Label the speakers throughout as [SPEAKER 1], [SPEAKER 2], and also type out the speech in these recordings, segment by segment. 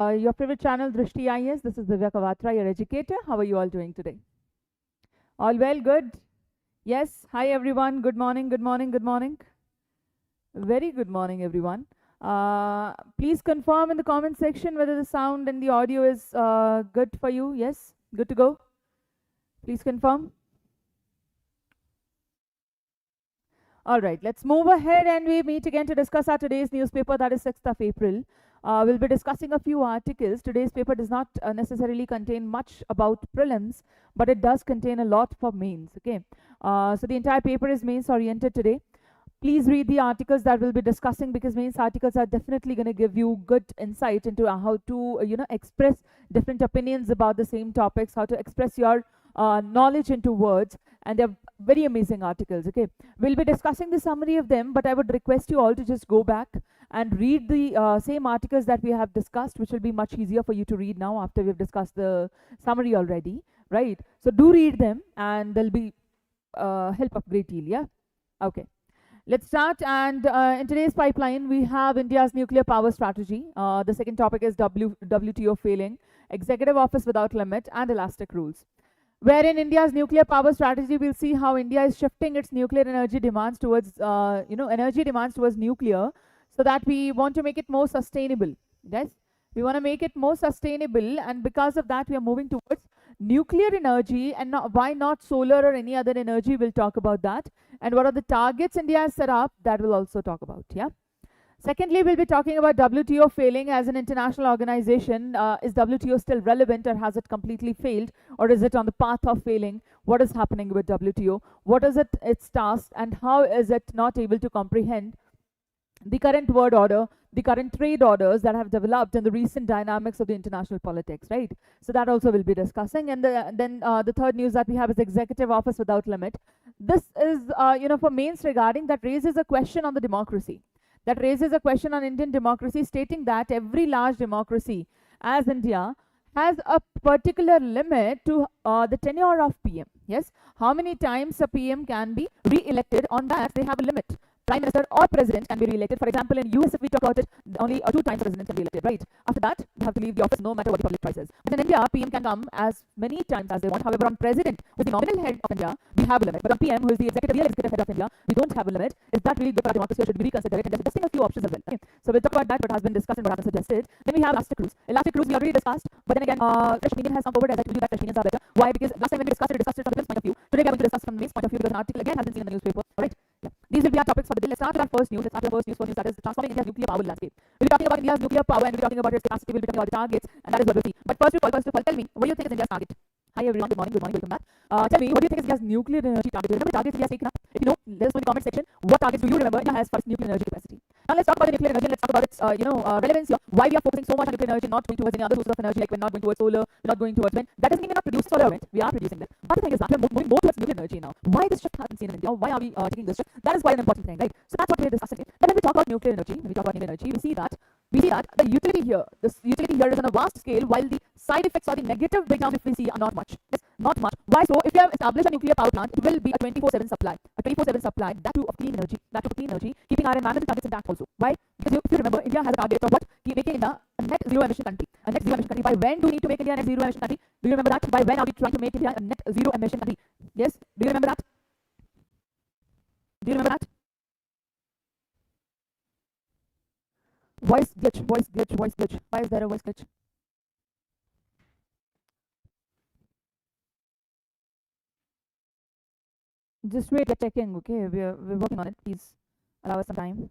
[SPEAKER 1] Your favorite channel, Drishti IAS. This is Divya Kawatra, your educator. How are you all doing today? All well, good? Yes. Hi, everyone. Good morning, good morning, good morning. Very good morning, everyone. Please confirm in the comment section whether the sound and the audio is good for you. Yes? Good to go? Please confirm. All right, let's move ahead and we meet again to discuss our today's newspaper, that is 6th of April. We'll be discussing a few articles. Today's paper does not necessarily contain much about prelims, but it does contain a lot for mains, okay? So the entire paper is mains oriented today. Please read the articles that we'll be discussing, because mains articles are definitely going to give you good insight into how to, express different opinions about the same topics, how to express your knowledge into words, and they're very amazing articles, okay? We'll be discussing the summary of them, but I would request you all to just go back and read the same articles that we have discussed, which will be much easier for you to read now after we've discussed the summary already, right? So do read them and they'll be help a great deal, yeah? Okay. Let's start, and in today's pipeline, we have India's nuclear power strategy. The second topic is WTO failing, executive office without limit, and elastic rules. Wherein India's nuclear power strategy, we'll see how India is shifting its nuclear energy demands towards, nuclear, so that we want to make it more sustainable. Yes, we want to make it more sustainable, and because of that, we are moving towards nuclear energy, and why not solar or any other energy? We'll talk about that. And what are the targets India has set up? That we'll also talk about. Yeah. Secondly, we'll be talking about WTO failing as an international organization. Is WTO still relevant, or has it completely failed, or is it on the path of failing? What is happening with WTO? What is its task, and how is it not able to comprehend the current world order, the current trade orders that have developed, and the recent dynamics of the international politics, right? So that also we'll be discussing. And then the third news that we have is executive office without limit. This is, for mains regarding that raises a question on the democracy. That raises a question on Indian democracy, stating that every large democracy, as India, has a particular limit to the tenure of PM. Yes, how many times a PM can be re-elected? On that, they have a limit. Prime Minister or President can be re-elected. For example, in US, if we talk about it, only 2 times President can be elected, right? After that, they have to leave the office no matter what the public choice is. But in India, PM can come as many times as they want. However, on President, who is the nominal head of India, we have a limit. But on PM, who is the real executive head of India, we don't have a limit. Is that really good for our democracy, or should we reconsider it? And just testing a few options as well. Okay. So we'll talk about that, what has been discussed and what has been suggested. Then we have elastic rules. Elastic rules we already discussed, but then again, fresh opinion has come forward, as I told you that fresh opinions are better. Why? Because last time when we discussed it from the Philip's point of view. Today we are going to discuss from the mains point of view, because an article again has been seen in the newspaper. Alright. Yeah. These will be our topics for the day. Let's start with our first news. Let's start with our first news, that is transforming India's nuclear power landscape. We'll be talking about India's nuclear power, and we'll be talking about its capacity, we'll be talking about the targets, and that is what we'll see. But first of all, tell me, what do you think is India's target? Hi everyone, good morning, welcome back. Tell me, what do you think is India's nuclear energy target? Remember the targets India has taken up? If you know, let us know in the comment section. What targets do you remember India has for its nuclear energy capacity? Now let's talk about the nuclear energy, and let's talk about its, relevance here. Why we are focusing so much on nuclear energy, not going towards any other sources of energy, like we're not going towards solar, we're not going towards wind. That doesn't mean we're not producing solar or wind. We are producing them. But the thing is that we're moving more towards nuclear energy now. Why this shift hasn't seen in India? Why are we taking this shift? That is quite an important thing, right? So that's what we're discussing. Then when we talk about nuclear energy, we see that the utility here, is on a vast scale, while the side effects or the negative breakdown, if we see, are not much. Yes, not much. Why so? If you have established a nuclear power plant, it will be a 24/7 supply. A 24/7 supply, that too of clean energy, keeping our environmental targets intact also. Why? Because if you remember, India has a target of what? Making India a net zero emission country. A net zero emission country. By when do we need to make India a net zero emission country? Do you remember that? By when are we trying to make India a net zero emission country? Yes? Do you remember that? Do you remember that? Voice glitch. Why is there a voice glitch? Just wait, we're checking, okay? We're working on it. Please allow us some time.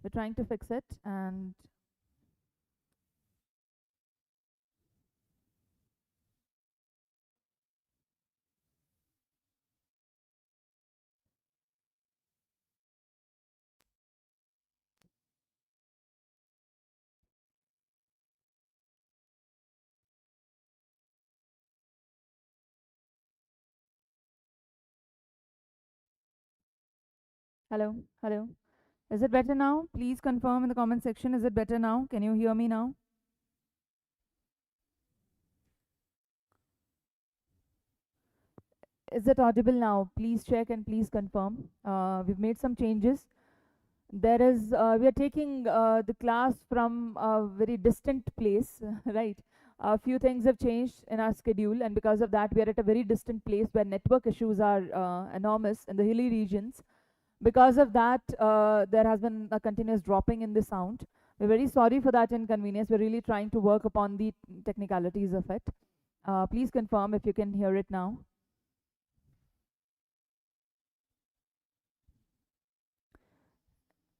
[SPEAKER 1] We're trying to fix it. And hello, hello. Is it better now? Please confirm in the comment section. Is it better now? Can you hear me now? Is it audible now? Please check and please confirm. We've made some changes. There is, we are taking the class from a very distant place, right? A few things have changed in our schedule, and because of that, we are at a very distant place where network issues are enormous in the hilly regions. Because of that, there has been a continuous dropping in the sound. We're very sorry for that inconvenience. We're really trying to work upon the technicalities of it. Please confirm if you can hear it now.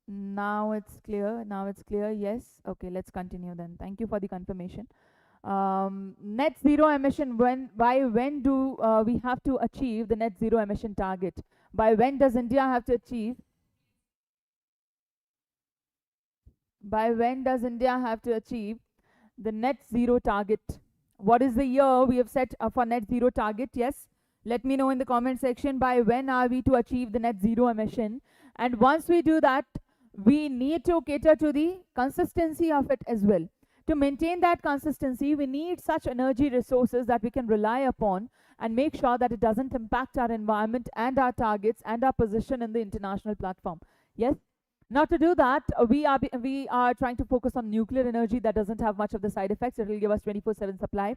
[SPEAKER 1] Now it's clear. Now it's clear. Yes. Okay, let's continue then. Thank you for the confirmation. Net zero emission, by when do we have to achieve the net zero emission target? By when does India have to achieve? By when does India have to achieve the net zero target? What is the year we have set for net zero target? Yes, let me know in the comment section by when are we to achieve the net zero emission. And once we do that, we need to cater to the consistency of it as well. To maintain that consistency, we need such energy resources that we can rely upon and make sure that it doesn't impact our environment and our targets and our position in the international platform. Yes. Now to do that, we are trying to focus on nuclear energy that doesn't have much of the side effects. It will give us 24/7 supply,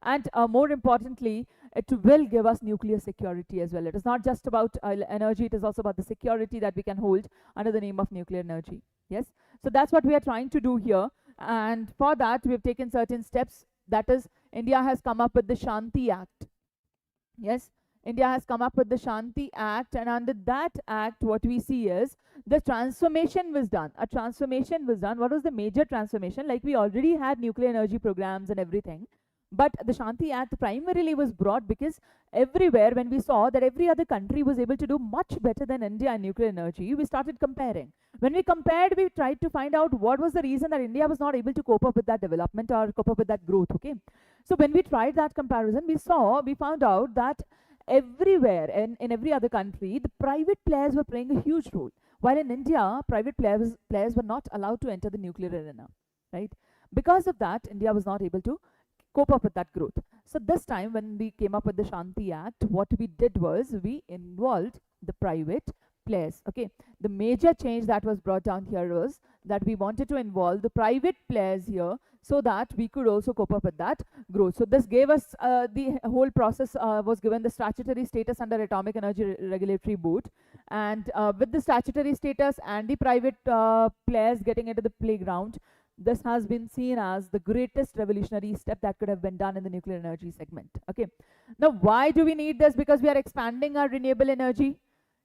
[SPEAKER 1] and more importantly, it will give us nuclear security as well. It is not just about energy; it is also about the security that we can hold under the name of nuclear energy. Yes, so that's what we are trying to do here, and for that we have taken certain steps. That is, India has come up with the Shanti Act. Yes, India has come up with the Shanti Act, and under that act, what we see is the transformation was done. A transformation was done. What was the major transformation? Like, we already had nuclear energy programs and everything, but the Shanti Act primarily was brought because everywhere, when we saw that every other country was able to do much better than India in nuclear energy, we started comparing. When we compared, we tried to find out what was the reason that India was not able to cope up with that development or cope up with that growth. Okay, so when we tried that comparison, we found out that everywhere in every other country, the private players were playing a huge role. While in India, private players were not allowed to enter the nuclear arena, right? Because of that, India was not able to cope up with that growth. So this time, when we came up with the Shanti Act, what we did was we involved the private players. Okay, the major change that was brought down here was that we wanted to involve the private players here so that we could also cope up with that growth. So this gave us the whole process was given the statutory status under Atomic Energy Regulatory Board, and with the statutory status and the private players getting into the playground, this has been seen as the greatest revolutionary step that could have been done in the nuclear energy segment. Okay, now why do we need this? Because we are expanding our renewable energy.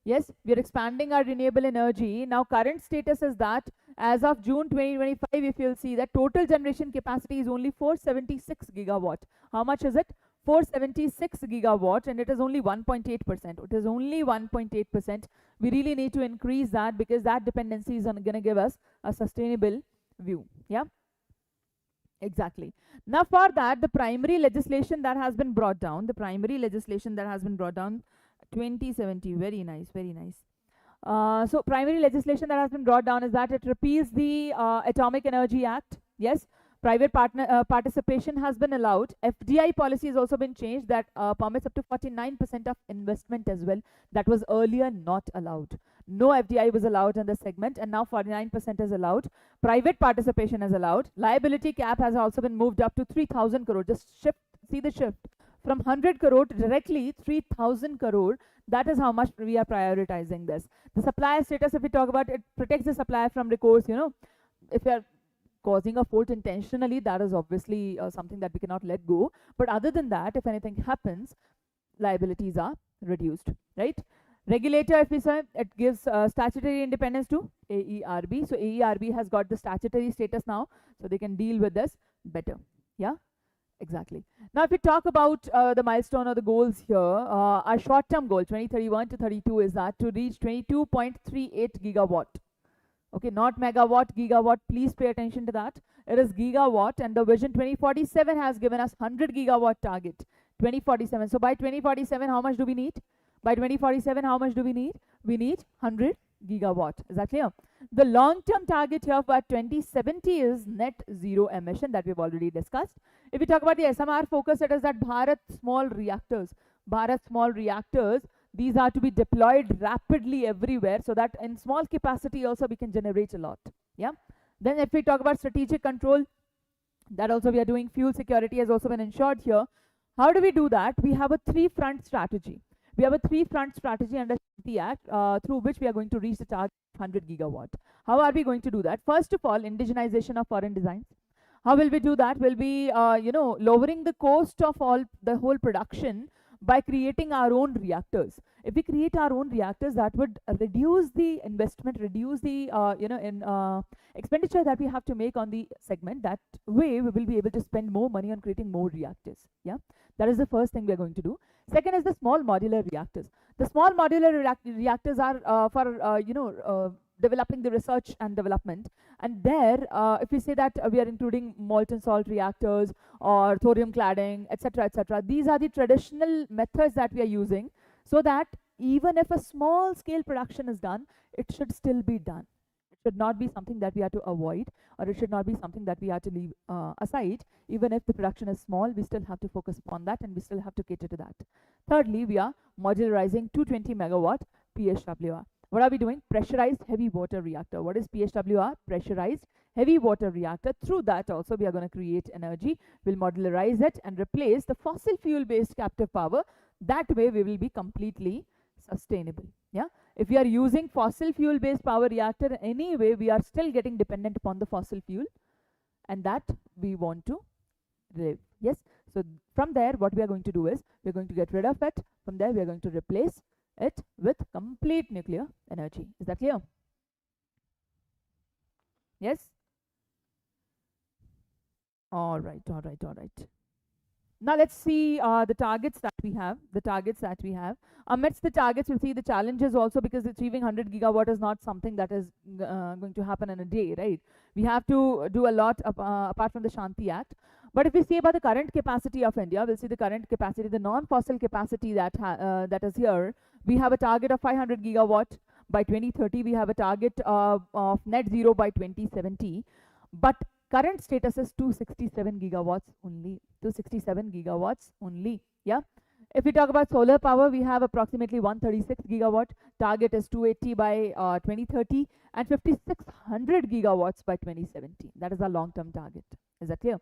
[SPEAKER 1] Yes, we are expanding our renewable energy. Now current status is that as of June 2025, if you'll see that total generation capacity is only 476 gigawatt. How much is it? 476 gigawatt, and it is only 1.8%. It is only 1.8%. We really need to increase that because that dependency is going to give us a sustainable view. Yeah, exactly. Now for that, the primary legislation that has been brought down, 2070, very nice, very nice. So primary legislation that has been brought down is that it repeals the Atomic Energy Act. Yes, private participation has been allowed. FDI policy has also been changed that permits up to 49% of investment as well. That was earlier not allowed. No FDI was allowed in this segment, and now 49% is allowed. Private participation is allowed. Liability cap has also been moved up to 3,000 crore. Just shift, see the shift from 100 crore to directly 3,000 crore. That is how much we are prioritizing this. The supplier status, if we talk about it, protects the supplier from recourse. You know, if you are causing a fault intentionally, that is obviously something that we cannot let go. But other than that, if anything happens, liabilities are reduced, right? Regulator, if we say, it gives statutory independence to AERB. So AERB has got the statutory status now, so they can deal with this better. Yeah, exactly. Now, if we talk about the milestone or the goals here, our short-term goal 2031 to 32 is that to reach 22.38 gigawatt. Okay, not megawatt, gigawatt. Please pay attention to that. It is gigawatt, and the Vision 2047 has given us 100 gigawatt target. 2047. So by 2047, how much do we need? By 2047, how much do we need? We need 100 gigawatt. Is that clear? The long-term target here for 2070 is net zero emission that we've already discussed. If we talk about the SMR focus, it is that Bharat small reactors. Bharat small reactors, these are to be deployed rapidly everywhere so that in small capacity also we can generate a lot. Yeah. Then if we talk about strategic control, that also we are doing. Fuel security has also been ensured here. How do we do that? We have a three-front strategy. We have a three-front strategy under the Act through which we are going to reach the target of 100 gigawatt. How are we going to do that? First of all, indigenization of foreign designs. How will we do that? We'll be, lowering the cost of the whole production by creating our own reactors. If we create our own reactors, that would reduce the investment, reduce the expenditure that we have to make on the segment. That way, we will be able to spend more money on creating more reactors. Yeah, that is the first thing we are going to do. Second is the small modular reactors. The small modular reactors are for developing the research and development. And there, if we say that we are including molten salt reactors or thorium cladding, etc., these are the traditional methods that we are using, so that even if a small scale production is done, it should still be done. It should not be something that we have to avoid, or it should not be something that we have to leave aside. Even if the production is small, we still have to focus upon that, and we still have to cater to that. Thirdly, we are modularizing 220 megawatt PHWR. What are we doing? Pressurized heavy water reactor. What is PHWR? Pressurized heavy water reactor. Through that also we are going to create energy. We'll modularize it and replace the fossil fuel based captive power. That way we will be completely sustainable. Yeah. If we are using fossil fuel based power reactor anyway, we are still getting dependent upon the fossil fuel, and that we want to live. Yes. So from there, what we are going to do is we are going to get rid of it. From there, we are going to replace it with complete nuclear energy. Is that clear? Yes? All right. Now let's see the targets that we have. Amidst the targets, we'll see the challenges also, because achieving 100 gigawatt is not something that is going to happen in a day, right? We have to do a lot apart from the Shanti Act. But if we see about the current capacity of India, we'll see the current capacity, the non-fossil capacity that is here. We have a target of 500 gigawatt by 2030. We have a target of net zero by 2070. But current status is 267 gigawatts only. 267 gigawatts only. Yeah. If we talk about solar power, we have approximately 136 gigawatt. Target is 280 by 2030 and 5600 gigawatts by 2070. That is our long-term target. Is that clear?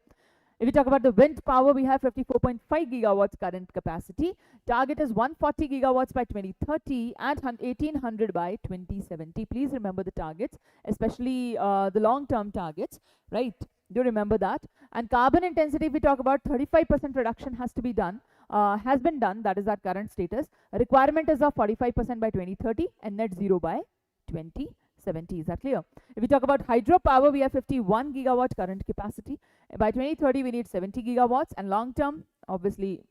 [SPEAKER 1] If we talk about the wind power, we have 54.5 gigawatts current capacity. Target is 140 gigawatts by 2030 and 1800 by 2070. Please remember the targets, especially the long-term targets, right? Do remember that. And carbon intensity, if we talk about 35% reduction has to be done, has been done. That is our current status. A requirement is of 45% by 2030 and net zero by 2070. Is that clear? If we talk about hydropower, we have 51 gigawatt current capacity. By 2030, we need 70 gigawatts, and long term, obviously,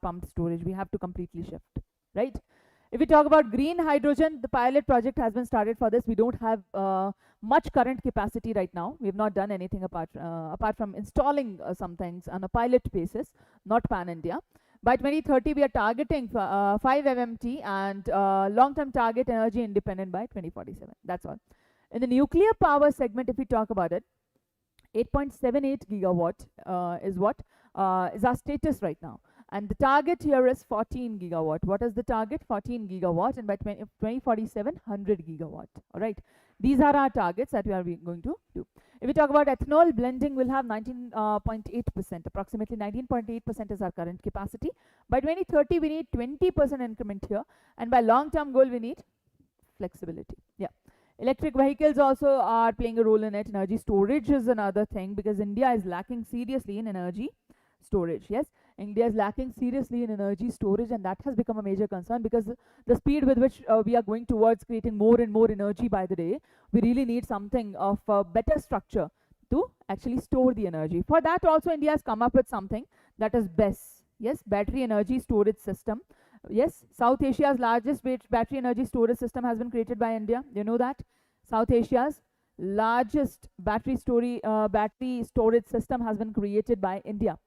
[SPEAKER 1] pumped storage, we have to completely shift, right? If we talk about green hydrogen, the pilot project has been started for this. We don't have much current capacity right now. We have not done anything apart from installing some things on a pilot basis, not pan-India. By 2030, we are targeting 5 MMT and long-term target energy independent by 2047. That's all. In the nuclear power segment, if we talk about it, 8.78 gigawatt is what is our status right now. And the target here is 14 gigawatt. What is the target? 14 gigawatt, and by 2047, 100 gigawatt. All right. These are our targets that we are going to do. If we talk about ethanol blending, we'll have 19.8%. Approximately 19.8% is our current capacity. By 2030, we need 20% increment here. And by long-term goal, we need flexibility. Yeah. Electric vehicles also are playing a role in it. Energy storage is another thing, because India is lacking seriously in energy storage. Yes. India is lacking seriously in energy storage, and that has become a major concern because the speed with which we are going towards creating more and more energy by the day, we really need something of a better structure to actually store the energy. For that also, India has come up with something that is BESS. Yes, battery energy storage system. Yes, South Asia's largest battery energy storage system has been created by India. You know that? South Asia's largest battery storage system has been created by India.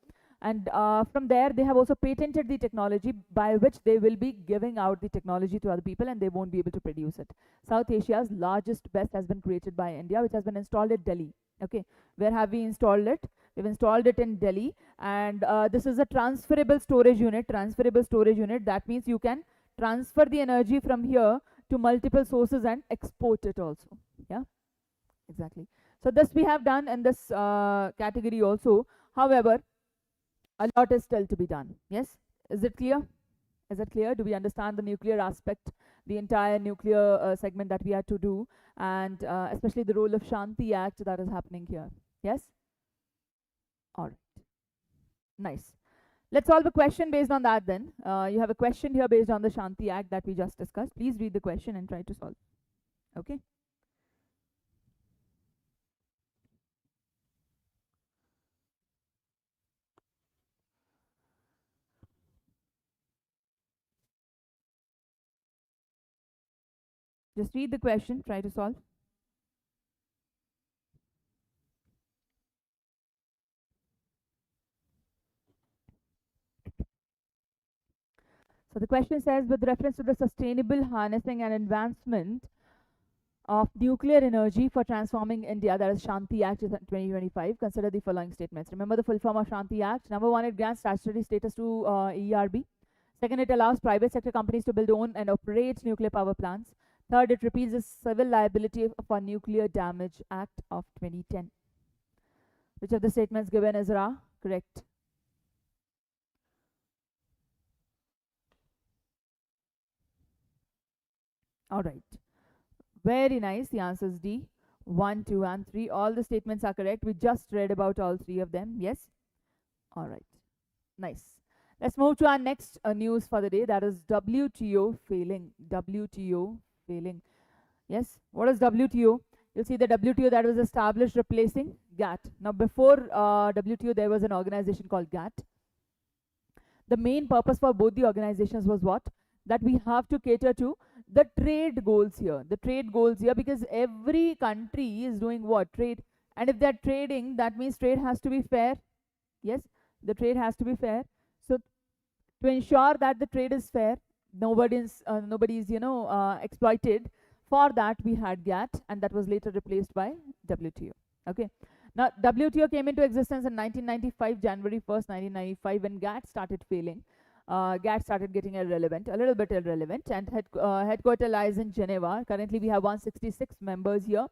[SPEAKER 1] And from there, they have also patented the technology by which they will be giving out the technology to other people, and they won't be able to produce it. South Asia's largest BESS has been created by India, which has been installed at Delhi. Okay, where have we installed it? We've installed it in Delhi, and this is a transferable storage unit. Transferable storage unit, that means you can transfer the energy from here to multiple sources and export it also. Yeah, exactly. So this we have done in this category also. However, a lot is still to be done. Yes, is it clear? Is it clear? Do we understand the nuclear aspect, the entire nuclear segment that we had to do, and especially the role of Shanti Act that is happening here? Yes? All right. Nice. Let's solve a question based on that then. You have a question here based on the Shanti Act that we just discussed. Please read the question and try to solve. Okay? Just read the question, try to solve. So the question says, with reference to the sustainable harnessing and advancement of nuclear energy for transforming India, that is Shanti Act 2025, consider the following statements. Remember the full form of Shanti Act. Number one, it grants statutory status to ERB. Second, it allows private sector companies to build, own, and operate nuclear power plants. Third, it repeals the Civil Liability for Nuclear Damage Act of 2010. Which of the statements given is correct? All right. Very nice. The answer is D. 1, 2, and 3. All the statements are correct. We just read about all three of them. Yes? All right. Nice. Let's move to our next news for the day. That is WTO failing. WTO failing. Yes? What is WTO? You'll see the WTO that was established replacing GATT. Now, before WTO, there was an organization called GATT. The main purpose for both the organizations was what? That we have to cater to the trade goals here. The trade goals here, because every country is doing what? Trade. And if they're trading, that means trade has to be fair. Yes, the trade has to be fair. So to ensure that the trade is fair, nobody's exploited. For that, we had GATT, and that was later replaced by WTO. Okay. Now, WTO came into existence in 1995, January 1st, 1995, when GATT started failing. GATT started getting irrelevant, a little bit irrelevant, and headquarter lies in Geneva. Currently, we have 166 members here.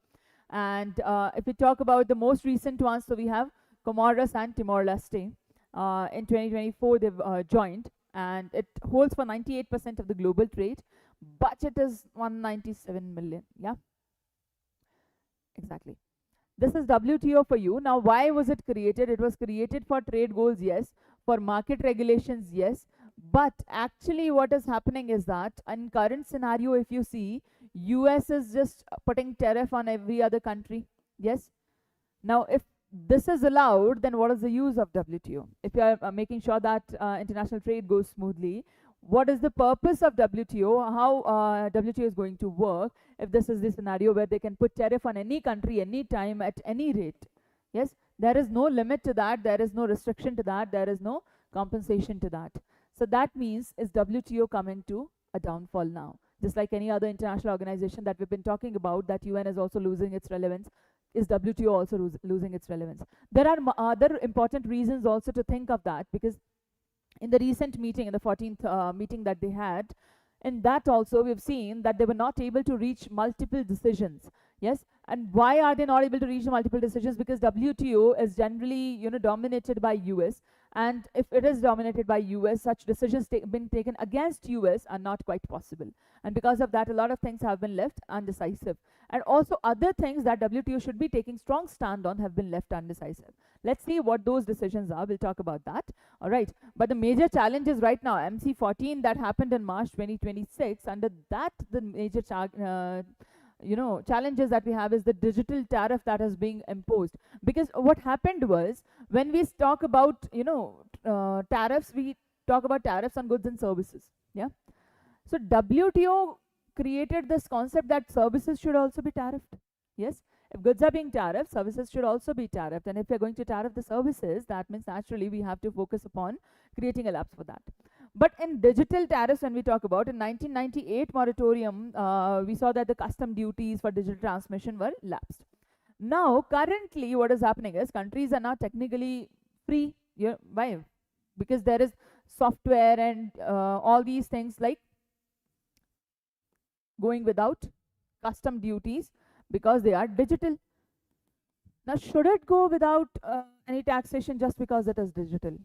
[SPEAKER 1] And if we talk about the most recent ones, so we have Comoros and Timor-Leste. In 2024, they've joined, and it holds for 98% of the global trade. Budget is 197 million. Yeah, exactly. This is WTO for you. Now, why was it created? It was created for trade goals, yes. For market regulations, yes. But actually what is happening is that in current scenario, if you see, US is just putting tariff on every other country. Yes. Now, if this is allowed, then what is the use of WTO? If you are making sure that international trade goes smoothly, what is the purpose of WTO? How WTO is going to work if this is the scenario where they can put tariff on any country, any time, at any rate? Yes, there is no limit to that. There is no restriction to that. There is no compensation to that. So that means, is WTO coming to a downfall now? Just like any other international organization that we've been talking about, that UN is also losing its relevance. Is WTO also losing its relevance? There are other important reasons also to think of that, because in the recent meeting, in the 14th meeting that they had, in that also we've seen that they were not able to reach multiple decisions. Yes, and why are they not able to reach multiple decisions? Because WTO is generally, dominated by US, And if it is dominated by US, such decisions been taken against US are not quite possible. And because of that, a lot of things have been left undecisive. And also other things that WTO should be taking strong stand on have been left undecisive. Let's see what those decisions are. We'll talk about that. All right. But the major challenges right now, MC14 that happened in March 2026, under that the major challenges that we have is the digital tariff that is being imposed. Because what happened was, when we talk about tariffs, we talk about tariffs on goods and services. Yeah. So WTO created this concept that services should also be tariffed. Yes. If goods are being tariffed, services should also be tariffed. And if we're going to tariff the services, that means naturally we have to focus upon creating a lapse for that. But in digital tariffs, when we talk about, in 1998 moratorium, we saw that the custom duties for digital transmission were lapsed. Now, currently, what is happening is countries are not technically free. Why? Because there is software and all these things like going without custom duties because they are digital. Now, should it go without any taxation just because it is digital?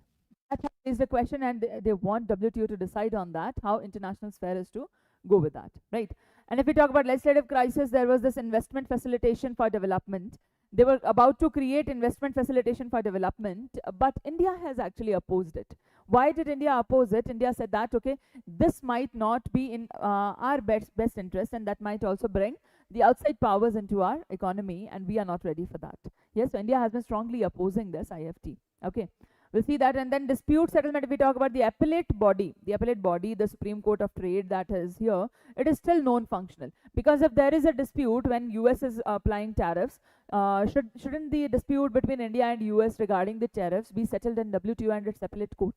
[SPEAKER 1] That is the question, and they want WTO to decide on that, how international sphere is to go with that, right? And if we talk about legislative crisis, there was this investment facilitation for development. They were about to create investment facilitation for development, but India has actually opposed it. Why did India oppose it? India said that, okay, this might not be in our best interest, and that might also bring the outside powers into our economy, and we are not ready for that. Yes, so India has been strongly opposing this IFT. Okay. We'll see that. And then dispute settlement, if we talk about the appellate body, the Supreme Court of Trade that is here, it is still non-functional. Because if there is a dispute when US is applying tariffs, shouldn't the dispute between India and US regarding the tariffs be settled in WTO and its appellate court?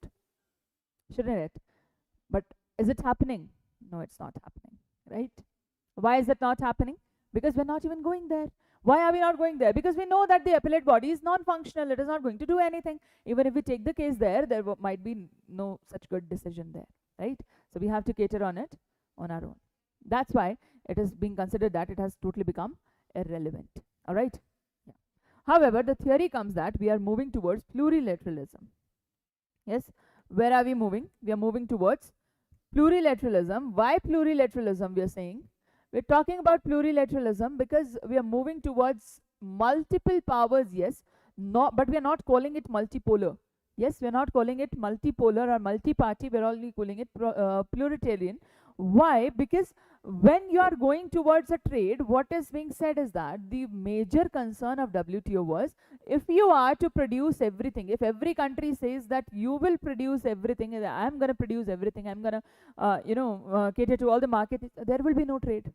[SPEAKER 1] Shouldn't it? But is it happening? No, it's not happening, right? Why is it not happening? Because we're not even going there. Why are we not going there? Because we know that the appellate body is non-functional. It is not going to do anything. Even if we take the case there, there might be no such good decision there, right? So we have to cater on it on our own. That's why it is being considered that it has totally become irrelevant. All right? Yeah. However, the theory comes that we are moving towards plurilateralism. Yes? Where are we moving? We are moving towards plurilateralism. Why plurilateralism, we are saying? We're talking about plurilateralism because we are moving towards multiple powers, yes, but we are not calling it multipolar. Yes, we are not calling it multipolar or multi-party, we're only calling it pluritarian. Why? Because when you are going towards a trade, what is being said is that the major concern of WTO was, if you are to produce everything, if every country says that you will produce everything, I'm going to produce everything, I'm going to cater to all the market, there will be no trade,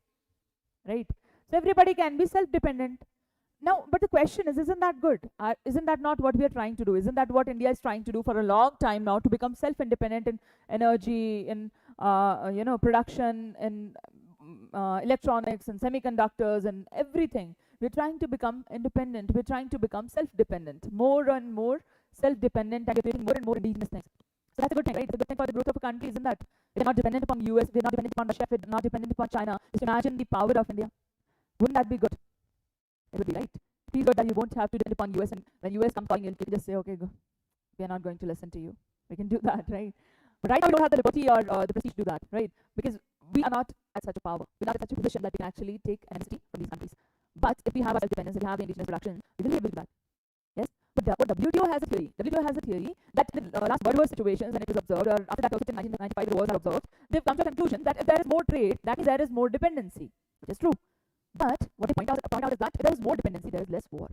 [SPEAKER 1] right? So everybody can be self-dependent. Now, but the question is, isn't that good? Isn't that not what we are trying to do? Isn't that what India is trying to do for a long time now, to become self-independent in energy, in production, in electronics and semiconductors and everything? We're trying to become independent. We're trying to become self-dependent, more and more self-dependent, and we're creating more and more indigenous things. So that's a good thing, right? It's a good thing for the growth of a country, isn't that? We're not dependent upon US, we're not dependent upon Russia, we're not dependent upon China. Just imagine the power of India. Wouldn't that be good? It would be, right? Feel good that you won't have to depend upon US, and when US comes calling, you can just say, okay, go. We are not going to listen to you. We can do that, right? But right now we don't have the liberty or the prestige to do that, right? Because we are not at such a power. We're not at such a position that we can actually take an entity from these countries. But if we have our self-dependence, if we have the indigenous production, we will be able to do that. Yes? But what WTO has a theory. WTO has a theory that in the last World War situations, when it was observed, or after that also in 1995 the wars are observed, they've come to a conclusion that if there is more trade, that means there is more dependency, which is true. But what they point out is that if there is more dependency, there is less war.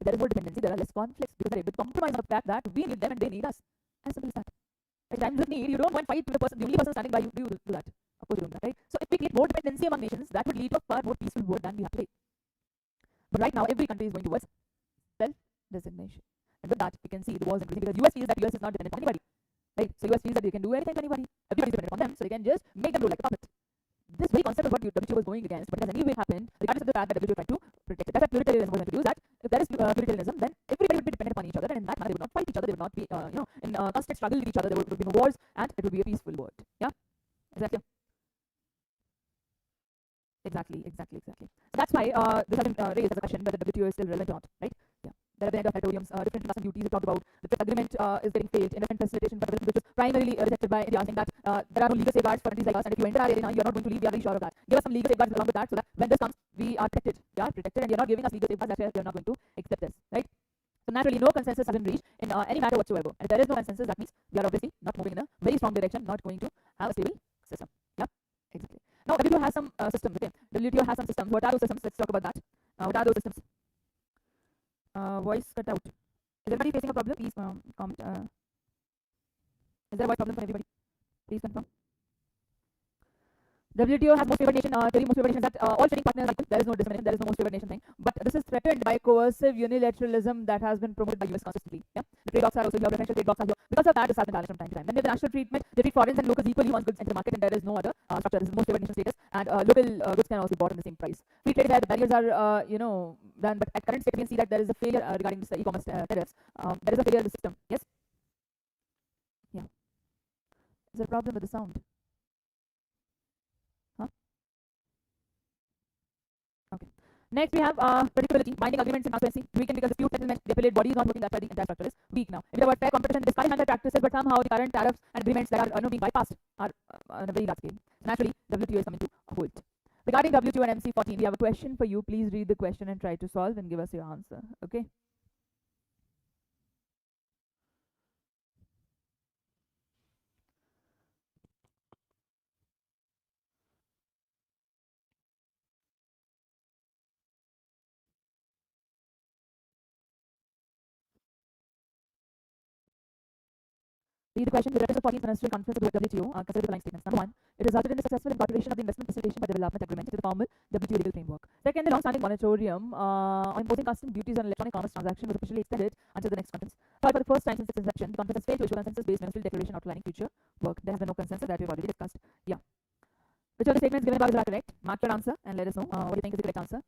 [SPEAKER 1] If there is more dependency, there are less conflicts, because they're able to compromise on the fact that we need them and they need us. As simple as that. At times of need, you don't go and fight with the person, the only person standing by you, do that. Of course you don't do that, right? So if we create more dependency among nations, that would lead to a far more peaceful world than we have today. But right now, every country is going towards self-designation. And with that, we can see the wars increasing, because US feels that US is not dependent on anybody. Right? So US feels that they can do anything to anybody. Everybody is dependent on them, so they can just make them rule like a puppet. This very concept of what WTO was going against, but it has anyway happened, regardless of the fact that WTO tried to protect it. That's what pluralitarianism was going to do, that if there is pluralitarianism, then everybody would be dependent upon each other, and in that manner they would not fight each other, they would not be in constant struggle with each other, there would be no wars, and it would be a peaceful world. Yeah? Is that clear? Exactly. So that's why this has been raised as a question whether WTO is still relevant or not, right? Yeah. There are the end of moratoriums, different custom duties. We talked about the the agreement is getting failed, investment facilitation, which is primarily rejected by India, saying that there are no legal safeguards for countries like us, and if you enter our arena, you are not going to leave. We are very sure of that. Give us some legal safeguards along with that, so that when this comes, we are protected. We are protected, and you are not giving us legal safeguards. That's why we are not going to accept this, right? So naturally, no consensus has been reached in any matter whatsoever. And if there is no consensus, that means we are obviously not moving in a very strong direction, not going to have a stable system. Yeah, exactly. Now, WTO has some systems. Okay, WTO has some systems. What are those systems? Let's talk about that. What are those systems? Voice cut out. Is everybody facing a problem? Please comment. Is there a voice problem for everybody? Please confirm. WTO has most favored nation theory. Most favored nation that all trading partners. There is no discrimination. There is no most favored nation thing. But this is threatened by coercive unilateralism that has been promoted by US consistently. Yeah, the trade blocks are also here. Preferential trade blocks are here. Because of that, this has been balanced from time to time. When they have the national treatment, they treat foreign and locals equally once goods enter the market, and there is no other structure. This is most favored nation status, and local goods can also be bought in the same price. Free trade where the barriers are done, but at current state we can see that there is a failure regarding this e-commerce tariffs. There is a failure in the system. Yes. Yeah. Is there a problem with the sound? Okay. Next, we have predictability, binding agreements and transparency. Weakened because dispute settlement, the appellate body is not working. That's why the entire structure is weak now. If there were fair competition, discouraging unfair practices, but somehow the current tariffs and agreements that are being bypassed are on a very large scale. Naturally, WTO is coming to a halt. Regarding WTO and MC14, we have a question for you. Please read the question and try to solve and give us your answer. Okay. Read the question. The letters of 14th Ministerial Conference of the WTO consider the line statements. Number one, it resulted in the successful incorporation of the investment facilitation by development agreement into the formal WTO legal framework. Second, the long-standing moratorium on imposing custom duties on electronic commerce transactions was officially extended until the next conference. Third, for the first time since its inception, the conference has failed to issue a consensus-based ministerial declaration outlining future work. There has been no consensus that we have already discussed. Yeah. Which of the statements given above is correct? Mark your answer and let us know what you think is the correct answer.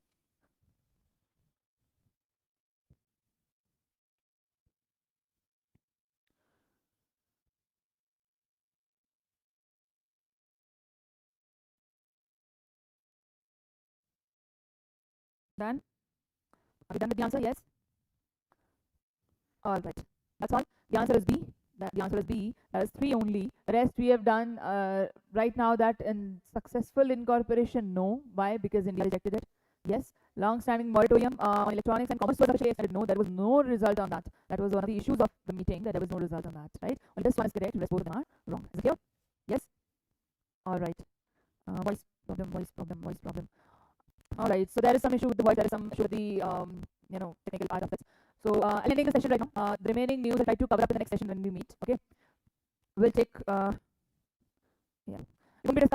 [SPEAKER 1] Done? Are we done with the answer? Yes? All right. That's all. The answer is B. The answer is B. That is 3 only. The rest we have done right now. That in successful incorporation, no. Why? Because India rejected it. Yes. Long-standing moratorium on electronics and commerce was officially extended. No, there was no result on that. That was one of the issues of the meeting, that there was no result on that. Right? Well, this one is correct. The rest both of them are wrong. Is it clear? Yes? All right. Voice problem, voice problem, voice problem. All right. So there is some issue with the voice. There is some issue with the technical part of it. So I'll end the session right now. The remaining news I'll try to cover up in the next session when we meet. Okay. We'll take yeah. We're going to be discussing